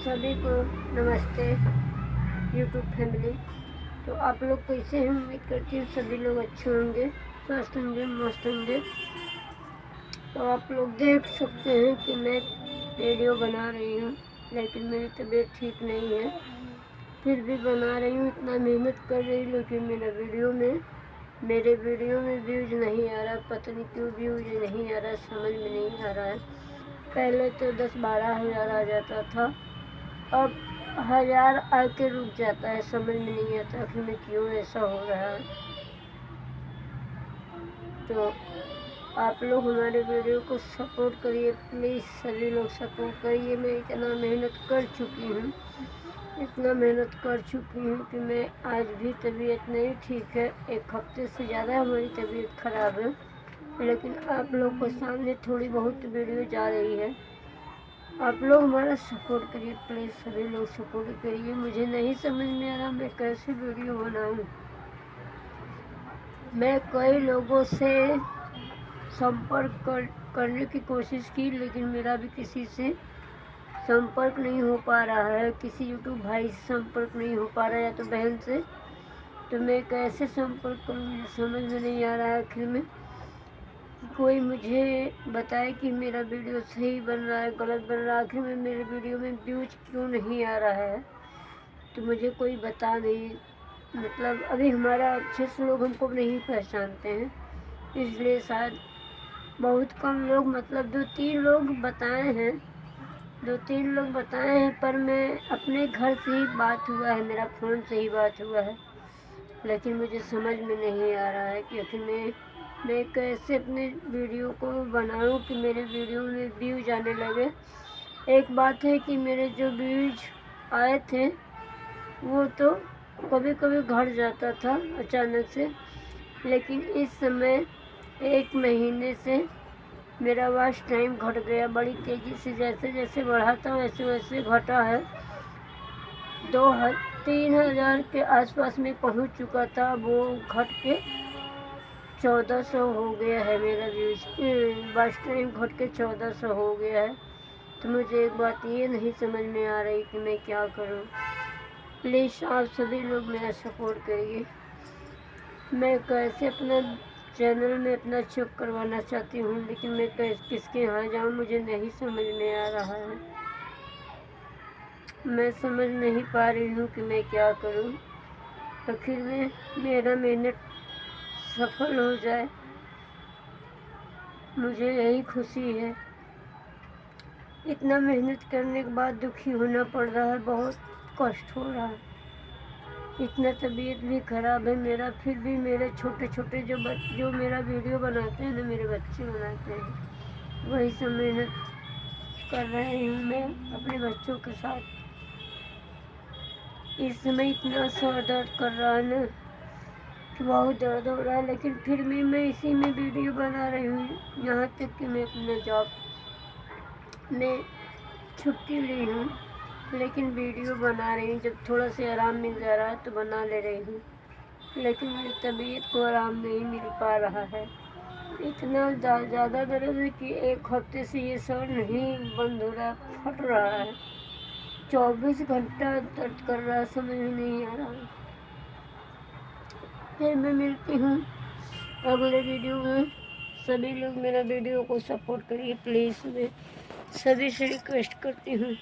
सभी को नमस्ते यूट्यूब फैमिली। तो आप लोग कैसे हैं? उम्मीद करती हूँ सभी लोग अच्छे होंगे, स्वस्थ होंगे, मस्त होंगे। तो आप लोग देख सकते हैं कि मैं वीडियो बना रही हूँ, लेकिन मेरी तबीयत ठीक नहीं है, फिर भी बना रही हूँ। इतना मेहनत कर रही हूँ, लेकिन मेरे वीडियो में व्यूज़ नहीं आ रहा। पता नहीं क्यों व्यूज़ नहीं आ रहा, समझ में नहीं आ रहा है। पहले तो 10-12 हज़ार आ जाता था, अब 1000 आके रुक जाता है। समझ में नहीं आता आखिर में क्यों ऐसा हो रहा है। तो आप लोग हमारे वीडियो को सपोर्ट करिए प्लीज़, सभी लोग सपोर्ट करिए। मैं इतना मेहनत कर चुकी हूँ, इतना मेहनत कर चुकी हूँ कि मैं आज भी तबीयत नहीं ठीक है। 1 हफ्ते से ज़्यादा हमारी तबीयत ख़राब है, लेकिन आप लोग को सामने थोड़ी बहुत वीडियो जा रही है। आप लोग हमारा सपोर्ट करिए प्लीज़, सभी लोग सपोर्ट करिए। मुझे नहीं समझ में आ रहा मैं कैसे वीडियो बनाऊँ। मैं कई लोगों से करने की कोशिश की, लेकिन मेरा भी किसी से संपर्क नहीं हो पा रहा है। किसी यूट्यूब भाई से संपर्क नहीं हो पा रहा है, या तो बहन से। तो मैं कैसे संपर्क करूँ, मुझे समझ में नहीं आ रहा है। आखिर में कोई मुझे बताए कि मेरा वीडियो सही बन रहा है, गलत बन रहा है। आखिर में मेरे वीडियो में व्यूज क्यों नहीं आ रहा है, तो मुझे कोई बता नहीं। मतलब अभी हमारा अच्छे से लोग हमको नहीं पहचानते हैं, इसलिए शायद बहुत कम लोग, मतलब 2-3 लोग बताए हैं, 2-3 लोग बताए हैं। पर मैं अपने घर से ही बात हुआ है, मेरा फ़ोन से ही बात हुआ है, लेकिन मुझे समझ में नहीं आ रहा है कि आखिर मैं कैसे अपने वीडियो को बनाऊं कि मेरे वीडियो में व्यूज आने लगे। एक बात है कि मेरे जो व्यूज आए थे वो तो कभी कभी घट जाता था अचानक से, लेकिन इस समय 1 महीने से मेरा वॉच टाइम घट गया बड़ी तेज़ी से। जैसे जैसे बढ़ा था वैसे वैसे घटा है। 3,000 के आसपास में पहुंच चुका था, वो घट के 1400 हो गया है। मेरा व्यूज वॉच टाइम घट के 1400 हो गया है। तो मुझे एक बात ये नहीं समझ में आ रही कि मैं क्या करूं। प्लीज़ आप सभी लोग मेरा सपोर्ट करिए। मैं कैसे अपना चैनल में अपना चेक करवाना चाहती हूँ, लेकिन मैं किसके यहाँ जाऊँ मुझे नहीं समझ में आ रहा है। मैं समझ नहीं पा रही हूँ कि मैं क्या करूँ। आखिर में मेरा मेहनत सफल हो जाए, मुझे यही खुशी है। इतना मेहनत करने के बाद दुखी होना पड़ रहा है, बहुत कष्ट हो रहा है। इतना तबीयत भी ख़राब है मेरा, फिर भी मेरे छोटे छोटे जो मेरा वीडियो बनाते हैं ना, मेरे बच्चे बनाते हैं, वही सब मेहनत कर रही हूँ मैं अपने बच्चों के साथ। इस समय इतना सर दर्द कर रहा है ना कि बहुत दर्द हो रहा है, लेकिन फिर भी मैं इसी में वीडियो बना रही हूँ। यहाँ तक कि मैं अपना जॉब में छुट्टी ली हूँ, लेकिन वीडियो बना रही हूँ। जब थोड़ा सा आराम मिल जा रहा है तो बना ले रही हूँ, लेकिन मेरी तबीयत को आराम नहीं मिल पा रहा है। इतना ज़्यादा दर्द है कि 1 हफ्ते से ये सर नहीं बंद हो रहा, फट रहा है। 24 घंटा दर्द कर रहा है, समझ में नहीं आ रहा है। फिर मैं मिलती हूँ अगले वीडियो में। सभी लोग मेरा वीडियो को सपोर्ट करिए प्लीज़, मैं सभी से रिक्वेस्ट करती हूँ।